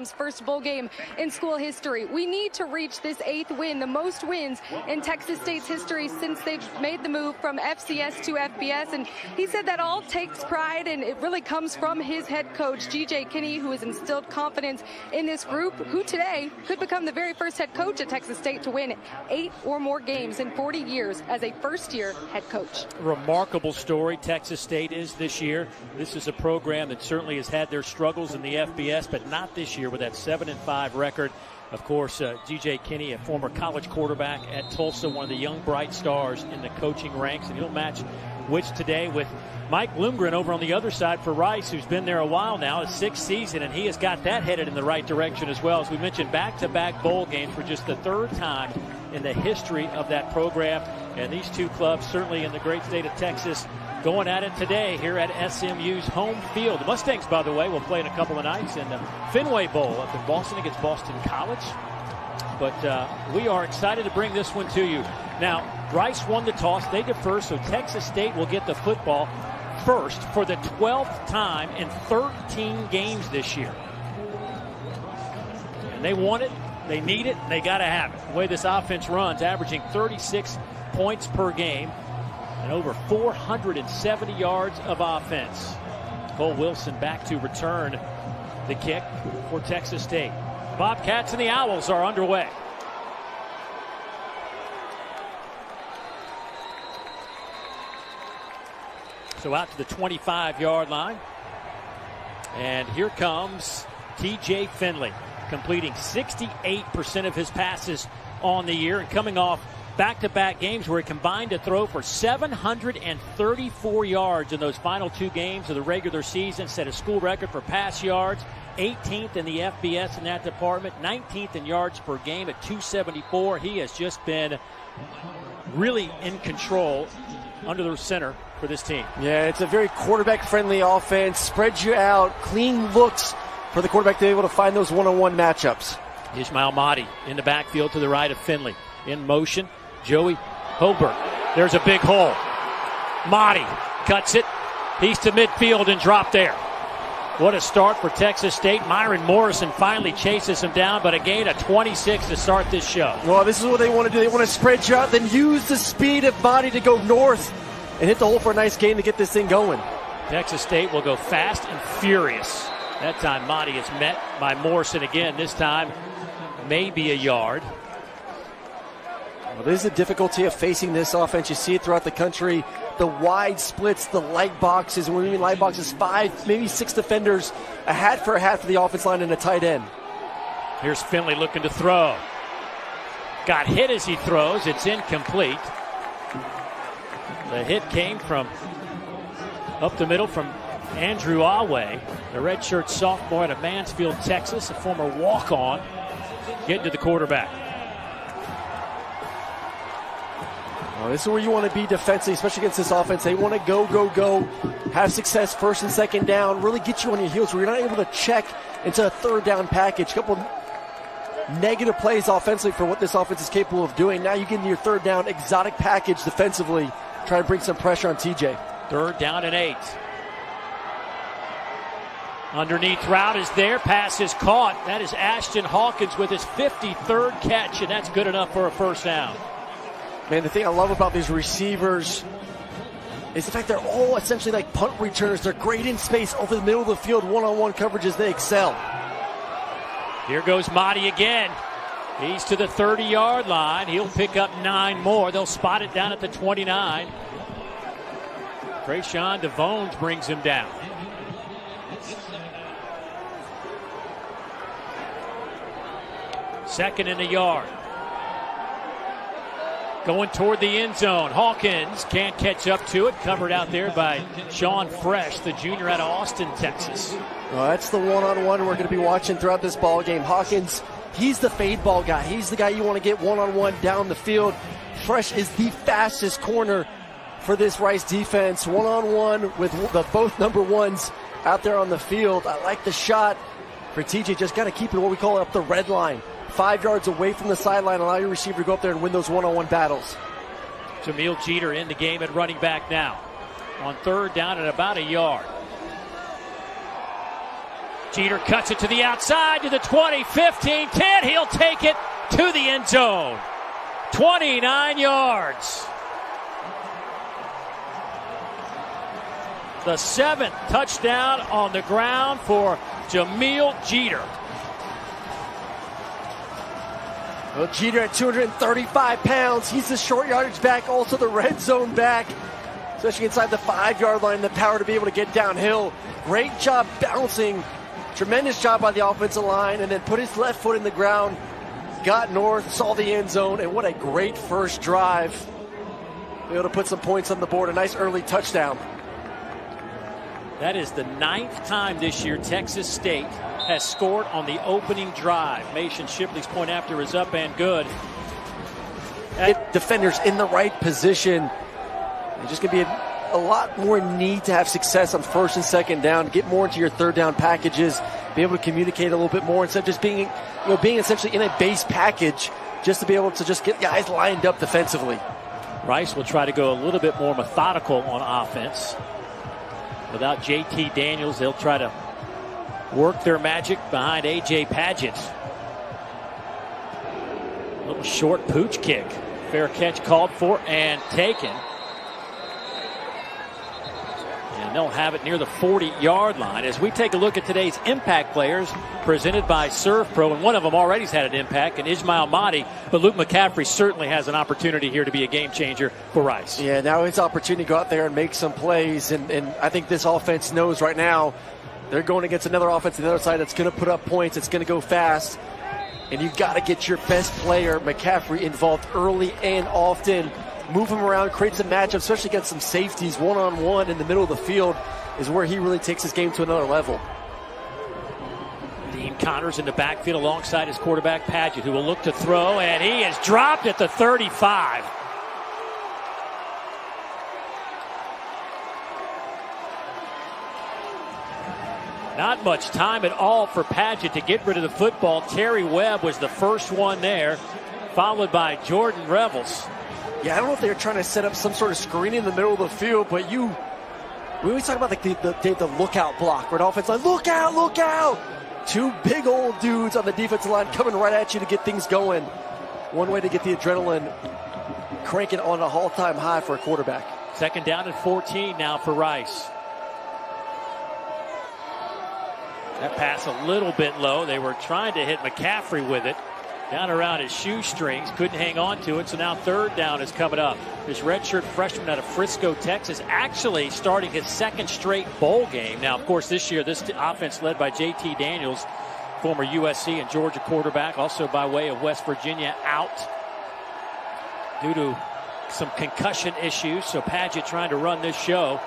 program's first bowl game in school history. We need to reach this 8th win, the most wins in Texas State's history since they've made the move from FCS to FBS. And he said that all takes pride, and it really comes from his head coach, G.J. Kinney, who has instilled confidence in this group, who today could become the very first head coach at Texas State to win 8 or more games in 40 years as a first-year head coach. Remarkable story Texas State is this year. This is a program that certainly has had their struggles in the FBS, but not this year with that 7-5 record. Of course, G.J. Kinney, a former college quarterback at Tulsa, one of the young bright stars in the coaching ranks, and he'll match wits today with Mike Bloomgren over on the other side for Rice, who's been there a while now, his 6th season, and he has got that headed in the right direction as well. As we mentioned, back-to-back bowl games for just the 3rd time in the history of that program. And these two clubs, certainly in the great state of Texas, going at it today here at SMU's home field. The Mustangs, by the way, will play in a couple of nights in the Fenway Bowl up in Boston against Boston College. But we are excited to bring this one to you. Now, Rice won the toss. They defer, so Texas State will get the football first for the 12th time in 13 games this year. And they want it, they need it, they got to have it. The way this offense runs, averaging 36 points per game and over 470 yards of offense. Cole Wilson back to return the kick for Texas State. Bobcats and the Owls are underway. So out to the 25-yard line. And here comes TJ Finley, completing 68% of his passes on the year and coming off back-to-back games where he combined to throw for 734 yards in those final 2 games of the regular season, set a school record for pass yards, 18th in the FBS in that department, 19th in yards per game at 274. He has just been really in control under the center for this team. Yeah, it's a very quarterback-friendly offense. Spreads you out, clean looks for the quarterback to be able to find those one-on-one matchups. Ismail Mahdi in the backfield to the right of Finley. In motion, Joey Hobert. There's a big hole. Mahdi cuts it. He's to midfield and dropped there. What a start for Texas State. Myron Morrison finally chases him down, but a gain of 26 to start this show. Well, this is what they want to do. They want to spread you out, then use the speed of Mahdi to go north and hit the hole for a nice gain to get this thing going. Texas State will go fast and furious. That time Mahdi is met by Morrison again. This time maybe a yard. Well, this is the difficulty of facing this offense. You see it throughout the country. The wide splits, the light boxes. And when we mean light boxes, 5, maybe 6 defenders, a hat for the offense line and a tight end. Here's Finley looking to throw. Got hit as he throws. It's incomplete. The hit came from up the middle from Andrew Awe, the redshirt sophomore out of Mansfield, Texas, a former walk-on, getting to the quarterback. Well, this is where you want to be defensively, especially against this offense. They want to go, have success first and second down, really get you on your heels where you're not able to check into a 3rd down package. A couple negative plays offensively for what this offense is capable of doing. Now you get into your 3rd down exotic package defensively, try to bring some pressure on TJ. 3rd down and 8. Underneath route is there. Pass is caught. That is Ashton Hawkins with his 53rd catch, and that's good enough for a first down. Man, the thing I love about these receivers is the fact they're all essentially like punt returners. They're great in space over the middle of the field. One-on-one coverages, they excel. Here goes Mahdi again. He's to the 30-yard line. He'll pick up 9 more. They'll spot it down at the 29. Trayshawn DeVones brings him down. Second in the yard. Going toward the end zone. Hawkins can't catch up to it. Covered out there by Sean Fresh, the junior out of Austin, Texas. Well, that's the one-on-one we're going to be watching throughout this ball game. Hawkins, he's the fade ball guy. He's the guy you want to get one-on-one down the field. Fresh is the fastest corner for this Rice defense. One-on-one with both number ones out there on the field. I like the shot for TJ. Just got to keep it what we call up the red line. 5 yards away from the sideline, allow your receiver to go up there and win those one-on-one battles. Jameel Jeter in the game at running back now. On 3rd down at about a yard. Jeter cuts it to the outside, to the 20, 15, 10. He'll take it to the end zone. 29 yards. The 7th touchdown on the ground for Jamil Jeter. Well, Jeter at 235 pounds. He's the short yardage back, also the red zone back, especially inside the 5-yard line, the power to be able to get downhill. Great job bouncing. Tremendous job by the offensive line, and then put his left foot in the ground, got north, saw the end zone, and what a great first drive. Be able to put some points on the board, a nice early touchdown. That is the 9th time this year Texas State has scored on the opening drive. Mason Shipley's point after is up and good. Defenders in the right position. There's just going to be a lot more need to have success on 1st and 2nd down, get more into your 3rd down packages, be able to communicate a little bit more instead of just being essentially in a base package, just to be able to just get guys lined up defensively. Rice will try to go a little bit more methodical on offense. Without JT Daniels, they'll try to work their magic behind A.J. Padgett. A little short pooch kick. Fair catch called for and taken. And they'll have it near the 40-yard line. As we take a look at today's impact players presented by Serve Pro, and one of them already has had an impact, and Ismail Mahdi, but Luke McCaffrey certainly has an opportunity here to be a game changer for Rice. Yeah, now his opportunity to go out there and make some plays, and I think this offense knows right now they're going against another offense on the other side that's going to put up points, it's going to go fast, and you've got to get your best player, McCaffrey, involved early and often. Move him around, create some matchups, especially against some safeties, one-on-one in the middle of the field is where he really takes his game to another level. Dean Connors in the backfield alongside his quarterback, Padgett, who will look to throw, and he is dropped at the 35. Not much time at all for Padgett to get rid of the football. Terry Webb was the first one there, followed by Jordan Revels. Yeah, I don't know if they were trying to set up some sort of screen in the middle of the field, but we always talk about like the lookout block, where the offense line, look out, look out! 2 big old dudes on the defensive line coming right at you to get things going. One way to get the adrenaline cranking on a all-time high for a quarterback. 2nd down and 14 now for Rice. That pass a little bit low. They were trying to hit McCaffrey with it. Down around his shoestrings, couldn't hang on to it, so now 3rd down is coming up. This redshirt freshman out of Frisco, Texas, actually starting his 2nd straight bowl game. Now, of course, this year, this offense led by JT Daniels, former USC and Georgia quarterback, also by way of West Virginia, out due to some concussion issues, so Padgett trying to run this show.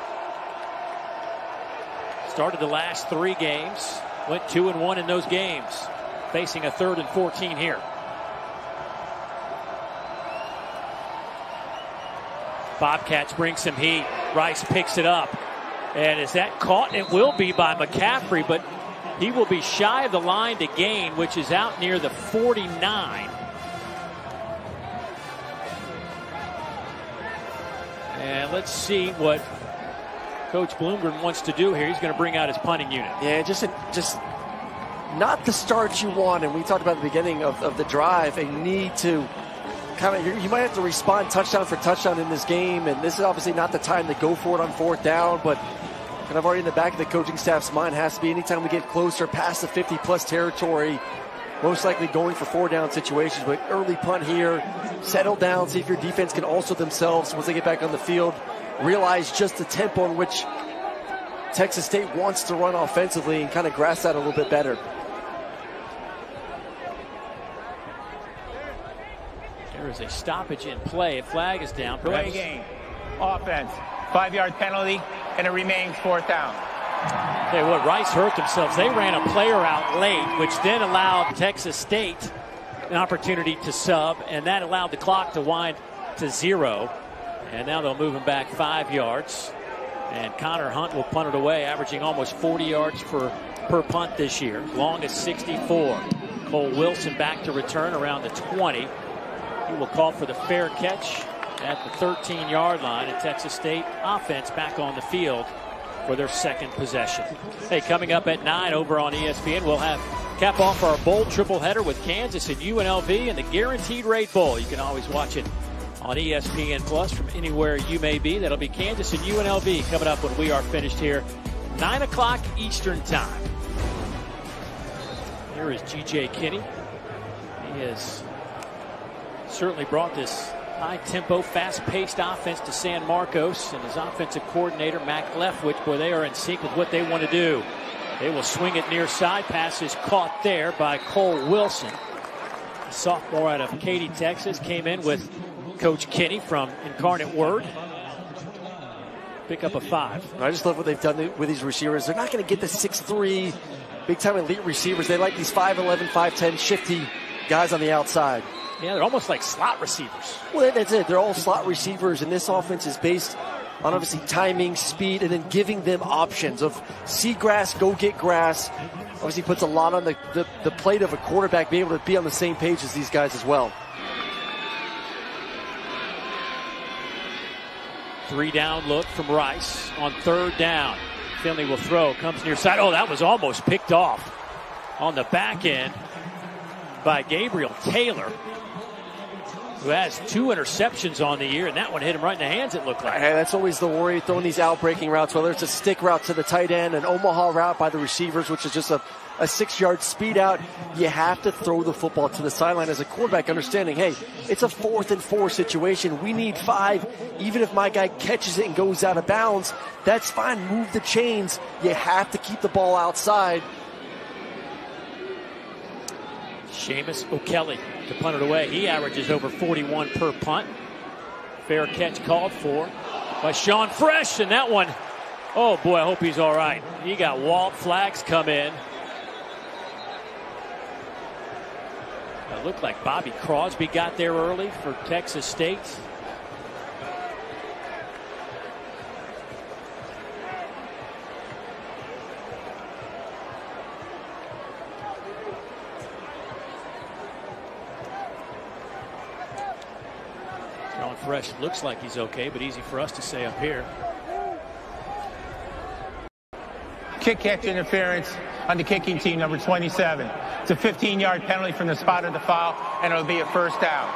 Started the last 3 games, went 2-1 in those games. Facing a 3rd and 14 here. Bobcats bring some heat. Rice picks it up. And is that caught? It will be by McCaffrey, but he will be shy of the line to gain, which is out near the 49. And let's see what Coach Bloomgren wants to do here. He's going to bring out his punting unit. Yeah, just not the start you want, and we talked about at the beginning of the drive, a need to kind of, you might have to respond touchdown for touchdown in this game, and this is obviously not the time to go for it on 4th down, but kind of already in the back of the coaching staff's mind has to be anytime we get closer past the 50-plus territory, most likely going for 4-down situations, but early punt here, settle down, see if your defense can also themselves, once they get back on the field, realize just the tempo in which Texas State wants to run offensively and kind of grasp that a little bit better. There is a stoppage in play. A flag is down. Play game. Offense. 5-yard penalty, and it remains 4th down. Tell you what, Rice hurt themselves. They ran a player out late, which then allowed Texas State an opportunity to sub, and that allowed the clock to wind to 0. And now they'll move him back 5 yards. And Connor Hunt will punt it away, averaging almost 40 yards per punt this year. Long as 64. Cole Wilson back to return around the 20. He will call for the fair catch at the 13-yard line. And Texas State offense back on the field for their second possession. Hey, coming up at 9 over on ESPN, we'll have cap off our bowl triple header with Kansas and UNLV and the Guaranteed Rate Bowl. You can always watch it on ESPN Plus from anywhere you may be. That'll be Kansas and UNLV coming up when we are finished here, 9 o'clock Eastern Time. Here is G.J. Kinney. He has certainly brought this high-tempo, fast-paced offense to San Marcos, and his offensive coordinator, Mac Leftwich, boy, they are in sync with what they want to do. They will swing it near side. Pass is caught there by Cole Wilson. A sophomore out of Katy, Texas, came in with Coach Kinney from Incarnate Word. Pick up a 5. I just love what they've done with these receivers. They're not going to get the 6'3", big-time elite receivers. They like these 5'11", 5'10", shifty guys on the outside. Yeah, they're almost like slot receivers. Well, that's it. They're all slot receivers, and this offense is based on obviously timing, speed, and then giving them options of see grass, go get grass. Obviously puts a lot on the plate of a quarterback, being able to be on the same page as these guys as well. 3-down look from Rice on 3rd down. Finley will throw, comes near side. Oh, that was almost picked off on the back end by Gabriel Taylor, who has 2 interceptions on the year, and that one hit him right in the hands, it looked like. And that's always the worry, throwing these out-breaking routes, whether it's a stick route to the tight end, an Omaha route by the receivers, which is just a 6-yard speed out. You have to throw the football to the sideline as a quarterback, understanding, hey, it's a 4th and 4 situation. We need 5. Even if my guy catches it and goes out of bounds, that's fine. Move the chains. You have to keep the ball outside. Seamus O'Kelly to punt it away. He averages over 41 per punt. Fair catch called for by Sean Fresh, and that one, oh boy, I hope he's all right. He got Walt flags come in. It looked like Bobby Crosby got there early for Texas State. Fresh looks like he's okay, but easy for us to say up here. Kick catch interference on the kicking team, number 27. It's a 15-yard penalty from the spot of the foul, and it'll be a 1st down.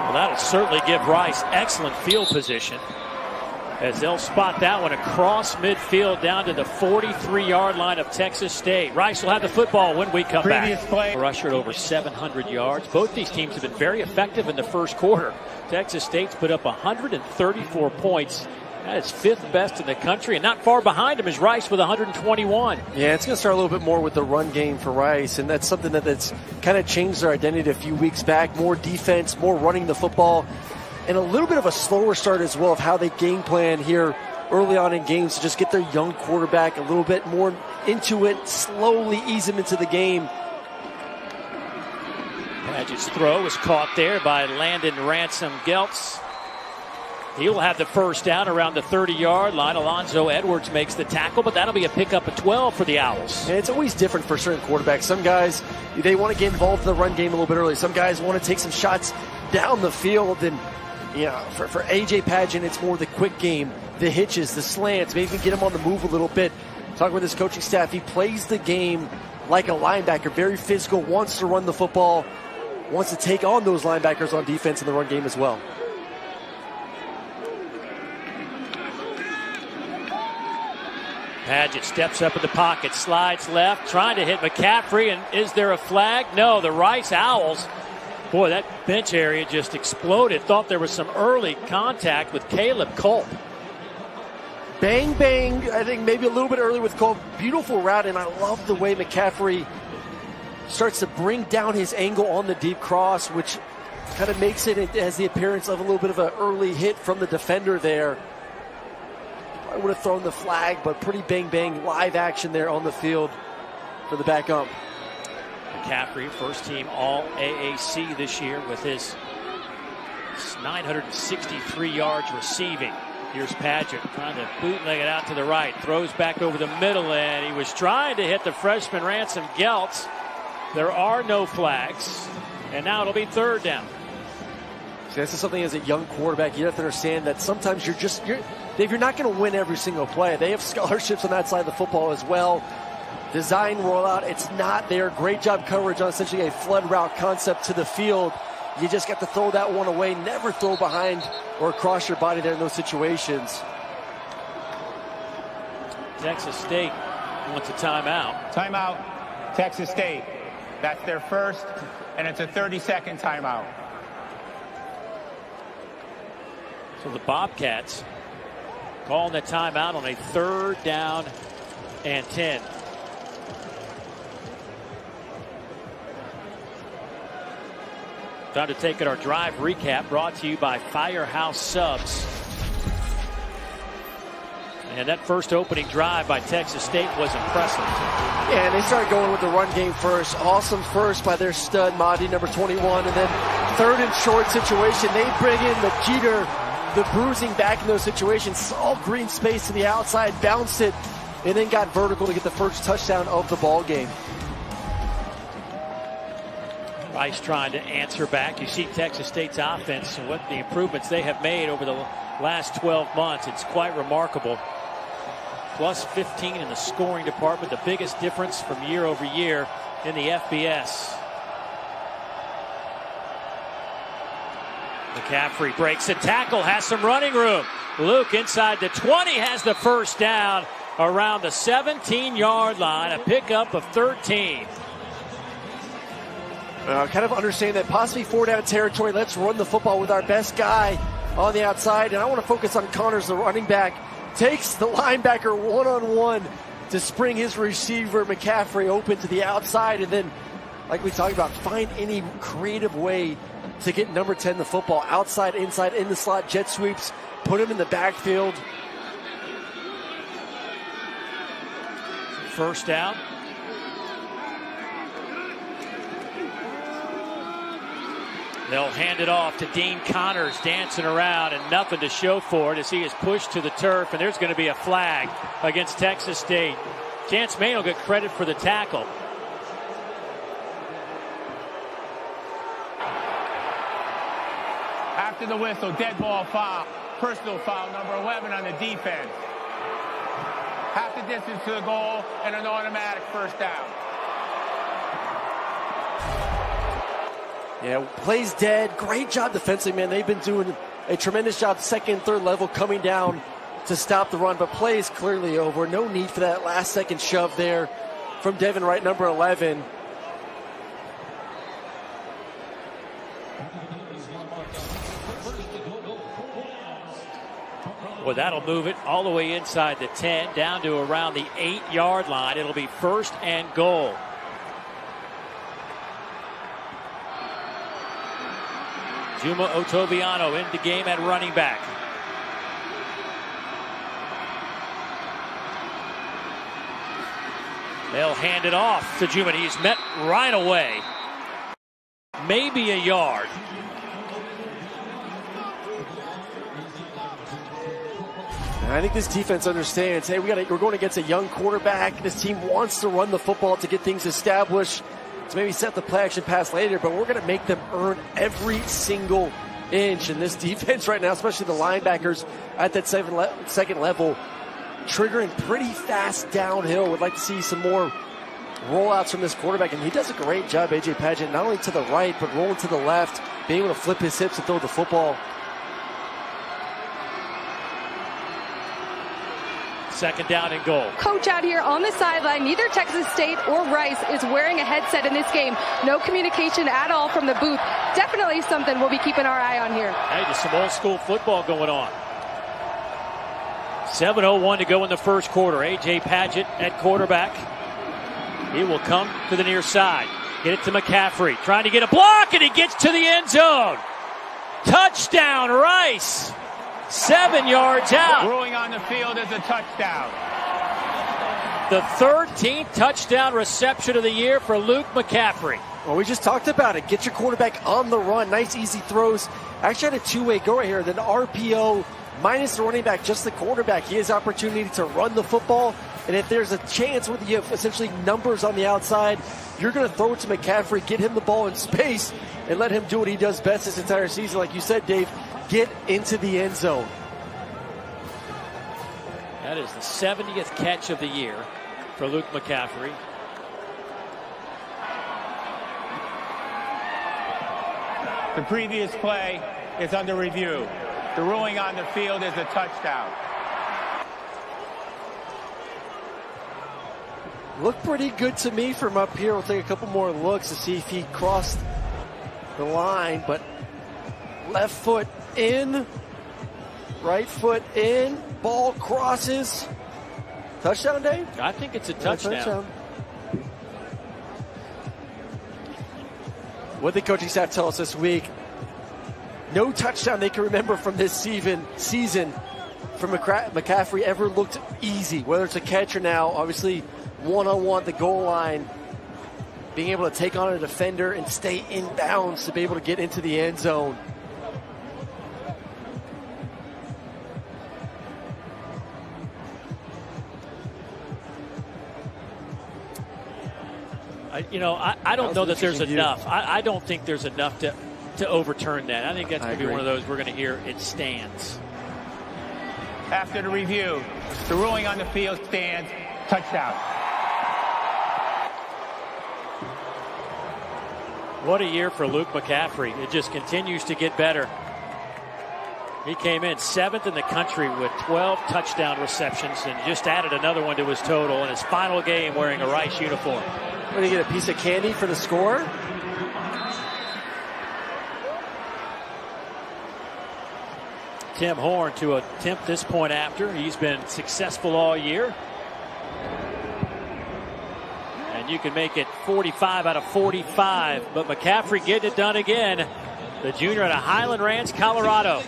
Well, that'll certainly give Rice excellent field position, as they'll spot that one across midfield down to the 43-yard line of Texas State. Rice will have the football when we come back. Rusher at over 700 yards. Both these teams have been very effective in the first quarter. Texas State's put up 134 points. That is 5th best in the country, and not far behind him is Rice with 121. Yeah, it's going to start a little bit more with the run game for Rice, and that's something that's kind of changed their identity a few weeks back. More defense, more running the football, and a little bit of a slower start as well of how they game plan here early on in games to just get their young quarterback a little bit more into it, slowly ease him into the game. Padgett's throw is caught there by Landon Ransom-Geltz. He will have the 1st down around the 30-yard line. Alonzo Edwards makes the tackle, but that'll be a pickup of 12 for the Owls. And it's always different for certain quarterbacks. Some guys, they want to get involved in the run game a little bit early. Some guys want to take some shots down the field, and for A.J. Padgett, it's more the quick game, the hitches, the slants, maybe even get him on the move a little bit. Talking with his coaching staff, he plays the game like a linebacker, very physical, wants to run the football, wants to take on those linebackers on defense in the run game as well. Padgett steps up in the pocket, slides left, trying to hit McCaffrey, and is there a flag? No, the Rice Owls. Boy, that bench area just exploded. Thought there was some early contact with Caleb Culp. Bang, bang. I think maybe a little bit early with Culp. Beautiful route, and I love the way McCaffrey starts to bring down his angle on the deep cross, which kind of makes it has the appearance of a little bit of an early hit from the defender there. I would have thrown the flag, but pretty bang-bang live action there on the field for the back ump. McCaffrey, first team All-AAC this year with his 963 yards receiving. Here's Padgett trying to bootleg it out to the right. Throws back over the middle, and he was trying to hit the freshman Ransom-Geltz. There are no flags, and now it'll be 3rd down. See, this is something as a young quarterback, you have to understand that sometimes Dave, you're not going to win every single play. They have scholarships on that side of the football as well. Design rollout, it's not there. Great job coverage on essentially a flood route concept to the field. You just got to throw that one away. Never throw behind or across your body there in those situations. Texas State wants a timeout. Timeout, Texas State. That's their first, and it's a 30-second timeout. So the Bobcats calling the timeout on a 3rd down and 10. Time to take it, our drive recap brought to you by Firehouse Subs. And that first opening drive by Texas State was impressive. Yeah, and they started going with the run game first. Awesome first by their stud, Mahdi, number 21. And then 3rd and short situation. They bring in the Jeter, the bruising back in those situations. Saw green space to the outside, bounced it, and then got vertical to get the first touchdown of the ball game. Rice trying to answer back. You see Texas State's offense and what the improvements they have made over the last 12 months. It's quite remarkable. Plus 15 in the scoring department, the biggest difference from year over year in the FBS. McCaffrey breaks the tackle, has some running room. Luke inside the 20 has the first down around the 17-yard line, a pickup of 13. Kind of understand that possibly 4-down territory. Let's run the football with our best guy on the outside. And I want to focus on Connors, the running back. Takes the linebacker one-on-one to spring his receiver, McCaffrey, open to the outside. And then, like we talked about, find any creative way to get number 10 the football. Outside, inside, in the slot, jet sweeps, put him in the backfield. First down. They'll hand it off to Dean Connors, dancing around and nothing to show for it as he is pushed to the turf, and there's going to be a flag against Texas State. Chance May will get credit for the tackle. After the whistle, dead ball foul. Personal foul, number 11 on the defense. Half the distance to the goal and an automatic first down. Yeah, plays dead. Great job defensively, man. They've been doing a tremendous job second, third level coming down to stop the run, but play is clearly over. No need for that last second shove there from Devin Wright, number 11. Well, that'll move it all the way inside the 10, down to around the 8-yard line. It'll be 1st and goal. Juma Otoviano in the game at running back. They'll hand it off to Juma. He's met right away. Maybe a yard. And I think this defense understands, hey, we're going against a young quarterback. This team wants to run the football to get things established, to maybe set the play action pass later, but we're going to make them earn every single inch. And this defense right now, especially the linebackers at that second level, triggering pretty fast downhill. Would like to see some more rollouts from this quarterback, and he does a great job, A.J. Padgett, not only to the right, but rolling to the left, being able to flip his hips and throw the football. 2nd down and goal. Coach out here on the sideline. Neither Texas State or Rice is wearing a headset in this game. No communication at all from the booth. Definitely something we'll be keeping our eye on here. Hey, just some old school football going on. 7:01 to go in the first quarter. A.J. Padgett at quarterback. He will come to the near side. Get it to McCaffrey. Trying to get a block, and he gets to the end zone. Touchdown, Rice. 7 yards out. Ruling on the field is a touchdown. The 13th touchdown reception of the year for Luke McCaffrey. Well, we just talked about it. Get your quarterback on the run. Nice, easy throws. Actually had a two-way go right here. Then RPO minus the running back, just the quarterback. He has opportunity to run the football. And if there's a chance where you have essentially numbers on the outside, you're going to throw it to McCaffrey, get him the ball in space, and let him do what he does best this entire season. Like you said, Dave, get into the end zone. That is the 70th catch of the year for Luke McCaffrey. The previous play is under review. The ruling on the field is a touchdown. Looked pretty good to me from up here. We'll take a couple more looks to see if he crossed the line, but left foot in, right foot in, ball crosses. Touchdown, Dave? I think it's a touchdown. What did the coaching staff tell us this week? No touchdown they can remember from this season from McCaffrey ever looked easy, whether it's a catch or now, obviously one-on-one at the goal line, being able to take on a defender and stay in bounds to be able to get into the end zone. I don't know that there's enough. I don't think there's enough to overturn that. I think that's going to be one of those we're going to hear it stands. After the review, the ruling on the field stands. Touchdown. What a year for Luke McCaffrey. It just continues to get better. He came in 7th in the country with 12 touchdown receptions and just added another one to his total in his final game wearing a Rice uniform. What, do you get a piece of candy for the score? Tim Horn to attempt this point after. He's been successful all year. And you can make it 45 out of 45. But McCaffrey getting it done again. The junior out of Highland Ranch, Colorado.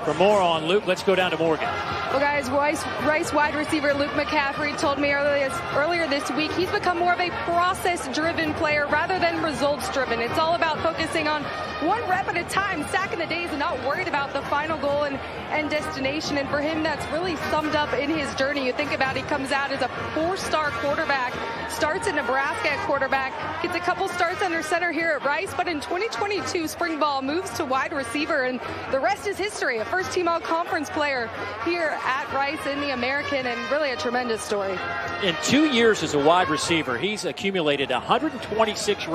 For more on Luke, let's go down to Morgan. Well, guys, Rice wide receiver Luke McCaffrey told me earlier this week he's become more of a process-driven player rather than results-driven. It's all about focusing on one rep at a time, stacking the days, and not worried about the final goal and destination. And for him, that's really summed up in his journey. You think about it, he comes out as a 4-star quarterback, starts at Nebraska at quarterback, gets a couple starts under center here at Rice, but in 2022, spring ball moves to wide receiver, and the rest is history. A first-team all-conference player here at Rice in the American, and really a tremendous story. In 2 years as a wide receiver, he's accumulated 126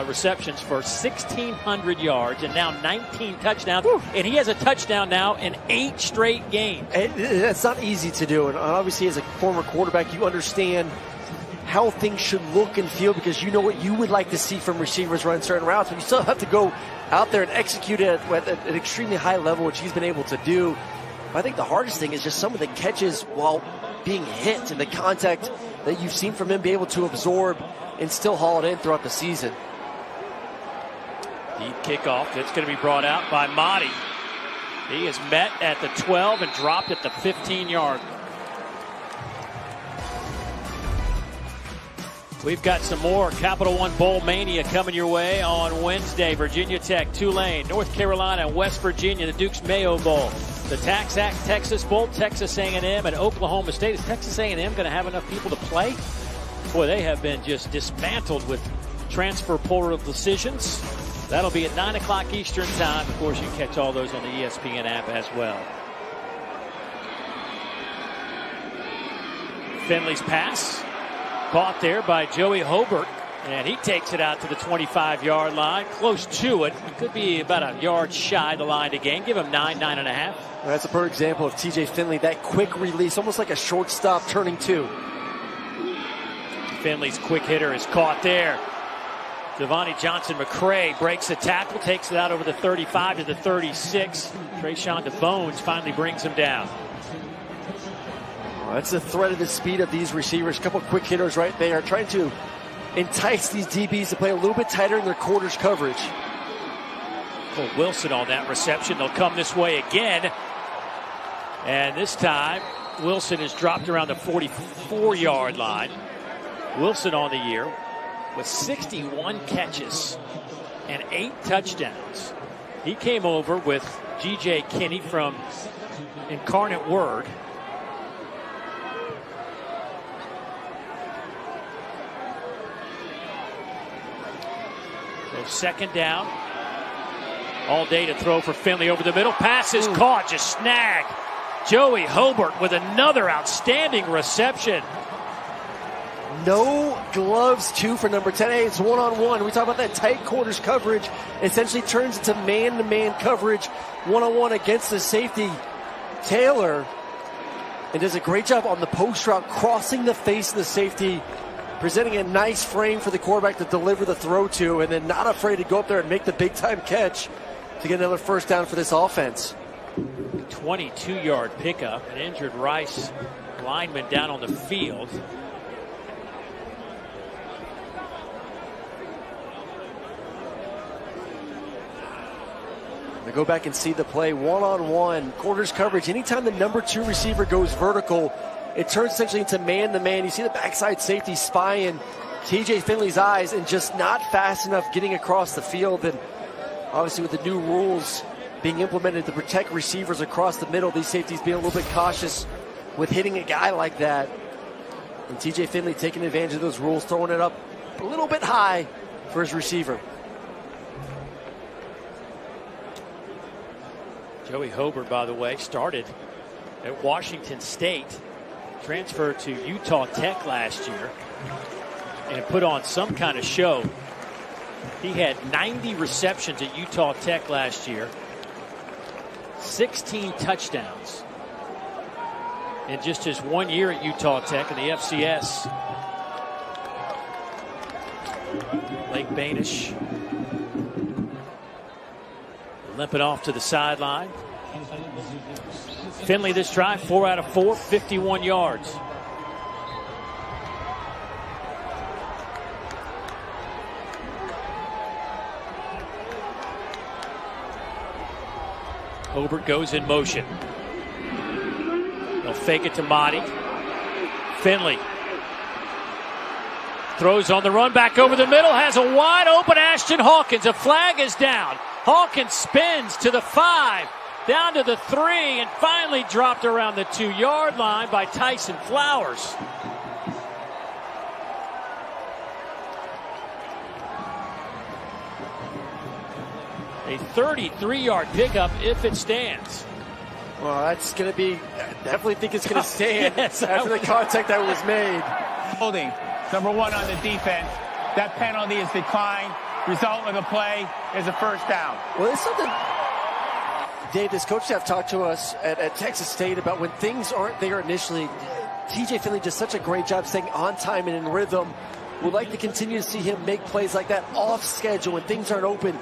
receptions for 1,600 yards and now 19 touchdowns. Woo. And he has a touchdown now in 8 straight games. That's not easy to do, and obviously as a former quarterback, you understand how things should look and feel because you know what you would like to see from receivers run certain routes, but you still have to go out there and execute it at an extremely high level, which he's been able to do. But I think the hardest thing is just some of the catches while being hit and the contact that you've seen from him be able to absorb and still haul it in throughout the season. Deep kickoff that's going to be brought out by Motti. He is met at the 12 and dropped at the 15-yard. We've got some more Capital One Bowl mania coming your way on Wednesday. Virginia Tech, Tulane, North Carolina, West Virginia, the Duke's Mayo Bowl, the TaxAct Texas Bowl, Texas A&M, and Oklahoma State. Is Texas A&M going to have enough people to play? Boy, they have been just dismantled with transfer portal decisions. That'll be at 9 o'clock Eastern time. Of course, you can catch all those on the ESPN app as well. Finley's pass. Caught there by Joey Hobart, and he takes it out to the 25-yard line, close to it. It could be about a yard shy the line to gain. Give him 9.5. Well, that's a perfect example of TJ Finley, that quick release, almost like a shortstop turning 2. Finley's quick hitter is caught there. Devontae Johnson-McCray breaks the tackle, takes it out over the 35 to the 36. Trayshawn DeBones finally brings him down. That's the threat of the speed of these receivers. A couple quick hitters right there, trying to entice these DBs to play a little bit tighter in their quarters coverage. Cole Wilson on that reception. They'll come this way again. And this time, Wilson is dropped around the 44-yard line. Wilson on the year with 61 catches and 8 touchdowns. He came over with G.J. Kinney from Incarnate Word. So second down. All day to throw for Finley over the middle. Pass is caught, just snagged Joey Hobart with another outstanding reception. No gloves, too, for number 10. Hey, it's one-on-one. We talk about that tight quarters coverage. Essentially turns into man-to-man coverage, one-on-one against the safety, Taylor. And does a great job on the post route, crossing the face of the safety, presenting a nice frame for the quarterback to deliver the throw to, and then not afraid to go up there and make the big-time catch to get another first down for this offense. 22-yard pickup. An injured Rice lineman down on the field. We go back and see the play. One-on-one, quarters coverage. Anytime the number 2 receiver goes vertical, it turns essentially into man-to-man. You see the backside safety spying TJ Finley's eyes and just not fast enough getting across the field. And obviously with the new rules being implemented to protect receivers across the middle, these safeties being a little bit cautious with hitting a guy like that. And TJ Finley taking advantage of those rules, throwing it up a little bit high for his receiver. Joey Hobart, by the way, started at Washington State, transferred to Utah Tech last year, and put on some kind of show. He had 90 receptions at Utah Tech last year, 16 touchdowns in just his 1 year at Utah Tech in the FCS. Blake Banish limping off to the sideline. Finley this drive, 4 out of 4, 51 yards. Hobart goes in motion. They'll fake it to Motti. Finley throws on the run back over the middle, has a wide open Ashton Hawkins. A flag is down. Hawkins spins to the 5, down to the 3, and finally dropped around the 2-yard line by Tyson Flowers. A 33-yard pickup if it stands. Well, that's going to be, I definitely think it's going to stand yes, after the contact that was made. Holding, number 1 on the defense. That penalty is declined. Result of the play is a first down. Well, it's something, Dave, this coach staff talked to us at Texas State about when things aren't there initially. TJ Finley does such a great job staying on time and in rhythm. We'd like to continue to see him make plays like that off schedule when things aren't open.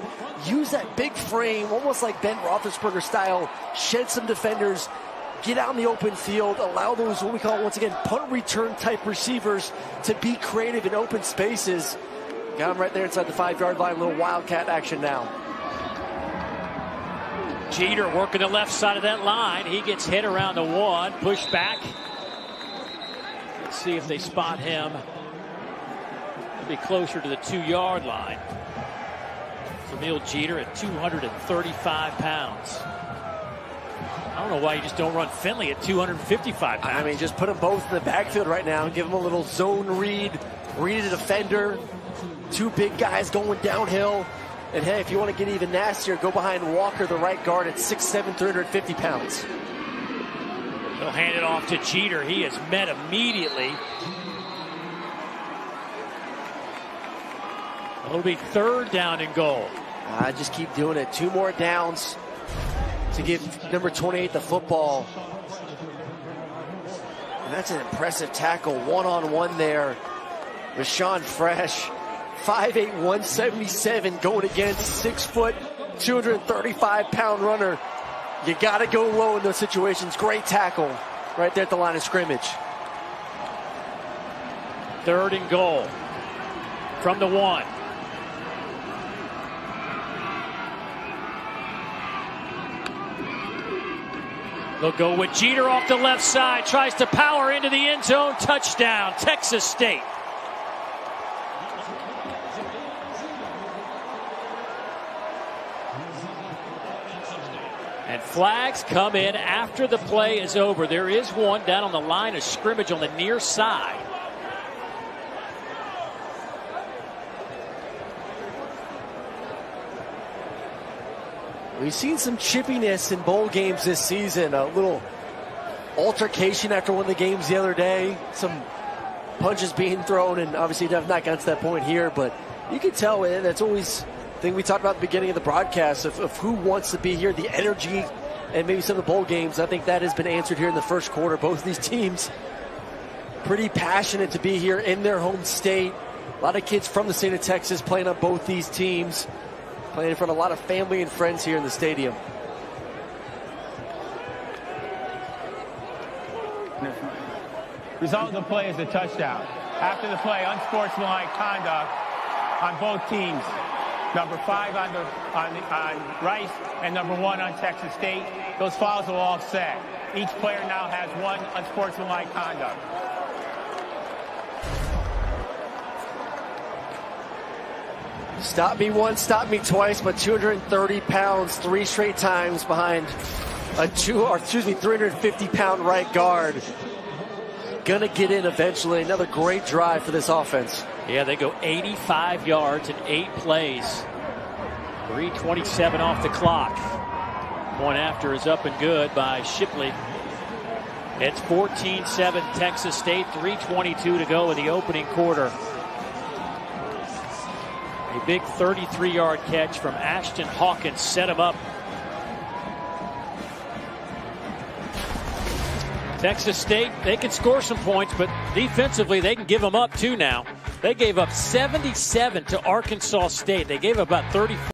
Use that big frame, almost like Ben Roethlisberger style, shed some defenders, get out in the open field, allow those, what we call, once again, punt return type receivers to be creative in open spaces. Got him right there inside the 5-yard line, a little wildcat action now. Jeter working the left side of that line. He gets hit around the 1, push back. Let's see if they spot him. He'll be closer to the 2-yard line. Jamil Jeter at 235 pounds. I don't know why you just don't run Finley at 255 pounds. I mean, just put them both in the backfield right now and give them a little zone read a defender. 2 big guys going downhill. And hey, if you want to get even nastier, go behind Walker, the right guard, at 6'7", 350 pounds. They'll hand it off to Jeter. He is met immediately. It'll be 3rd down and goal. I just keep doing it. 2 more downs to give number 28 the football. And that's an impressive tackle, one-on-one there with Sean Fresh. 5'8", 177 going against 6 foot, 235-pound runner. You got to go low in those situations. Great tackle right there at the line of scrimmage. 3rd and goal from the 1. They'll go with Jeter off the left side, tries to power into the end zone. Touchdown, Texas State. And flags come in after the play is over. There is one down on the line of scrimmage on the near side. We've seen some chippiness in bowl games this season. A little altercation after one of the games the other day. Some punches being thrown, and obviously have not gotten to that point here, but you can tell that's always the thing we talked about at the beginning of the broadcast of who wants to be here, the energy, and maybe some of the bowl games. I think that has been answered here in the first quarter. Both of these teams pretty passionate to be here in their home state. A lot of kids from the state of Texas playing on both these teams, playing in front of a lot of family and friends here in the stadium. Result of the play is a touchdown. After the play, unsportsmanlike conduct on both teams. Number 5 on Rice and number 1 on Texas State. Those fouls are all set. Each player now has 1 unsportsmanlike conduct. Stop me once, stop me twice, but 230 pounds 3 straight times behind a 350-pound right guard. Gonna get in eventually. Another great drive for this offense. Yeah, they go 85 yards in 8 plays. 3:27 off the clock. Point after is up and good by Shipley. It's 14-7 Texas State. 3:22 to go in the opening quarter. A big 33-yard catch from Ashton Hawkins set him up. Texas State, they can score some points, but defensively they can give them up too now. They gave up 77 to Arkansas State. They gave about 34.